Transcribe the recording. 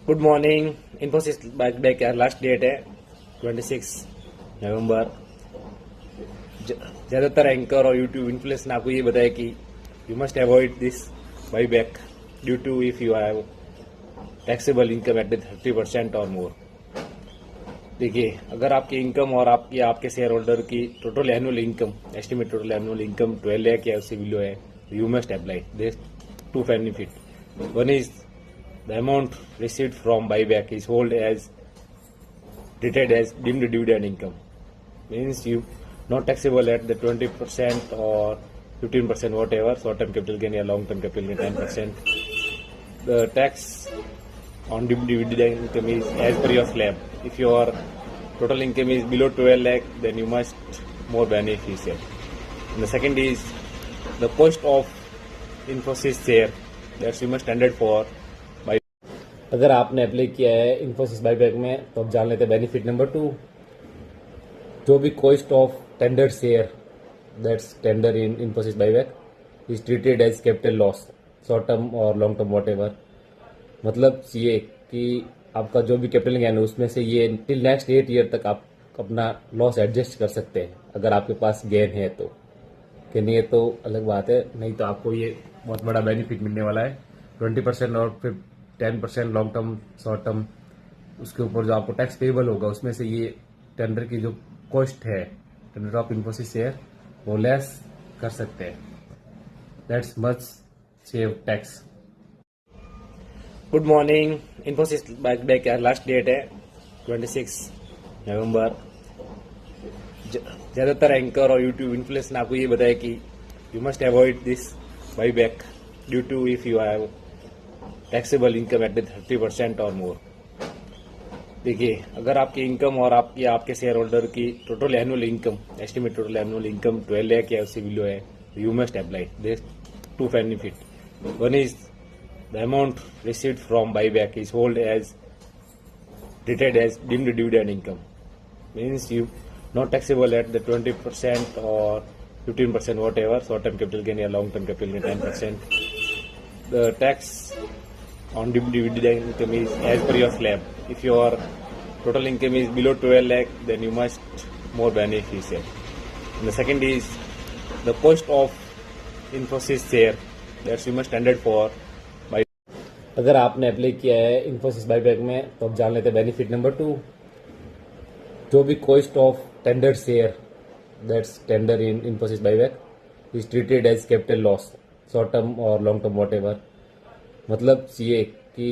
Good morning. Infosys bike का last date है 26 नवंबर। ज़्यादातर एंकर और यूट्यूब इन्फ्लुएंसर ने आपको ये बताया कि you must avoid this buy back due to if you have taxable income at 30% और मोर। देखिए, अगर आपकी इनकम और आपके शेयर होल्डर की total annual income estimate total annual income 12 lakh या उससे बिलो है, you must apply this to benefit. One is the amount received from buyback is held as treated as deemed dividend income, means you not taxable at the 20% or 15% whatever, short term capital gain or long term capital gain 10%. The tax on deemed dividend income is as per your slab. If your total income is below 12 lakh, then you must more beneficial. And the second is the cost of Infosys share, that's you must standard for। अगर आपने apply किया है Infosys buyback में तो अब जान लेते हैं बेनिफिट नंबर 2। जो भी cost of tender share that's tender in Infosys buyback is treated as capital loss, short term और लॉन्ग टर्म वॉट एवर। मतलब ये कि आपका जो भी कैपिटल गेन है उसमें से ये टिल नेक्स्ट 8 ईयर तक आप अपना लॉस एडजस्ट कर सकते हैं, अगर आपके पास गेन है तो। कि नहीं है तो अलग बात है, नहीं तो आपको ये बहुत बड़ा बेनिफिट मिलने वाला है। 20% और फिर 10% लॉन्ग टर्म शॉर्ट टर्म, उसके ऊपर जो आपको टैक्स पेबल होगा उसमें से ये टेंडर की जो कॉस्ट है टेंडर ऑफ इन्फोसिस शेयर वो लेस कर सकते हैं। That's much save tax. Good morning. Infosys bike का लास्ट डेट है 26 नवंबर। ज़्यादातर एंकर और यूट्यूब इन्फ्लुएंसर ने आपको ये बताया कि you must avoid this buy back due to if you have taxable income at 30% और मोर। देखिए, अगर आपकी इनकम और आपके शेयर होल्डर की total annual income estimate total annual income 12 lakh या उससे बिलो है, you must apply this to benefit. One is the amount received from buyback is hold as treated as deemed dividend income, means you not taxable at the 20% or 15% whatever, short term capital gain or long term capital gain 10%. The tax on deemed dividend income is as per your slab. If your total income is below 12 lakh, then you must more beneficial. And the second is the cost of Infosys share, that's you must standard for। अगर आपने apply किया है Infosys buyback में तो अब जान लेते हैं बेनिफिट नंबर 2। जो भी cost of tender share that's tender in Infosys buyback is treated as capital loss, short term और लॉन्ग टर्म वॉट एवर। मतलब ये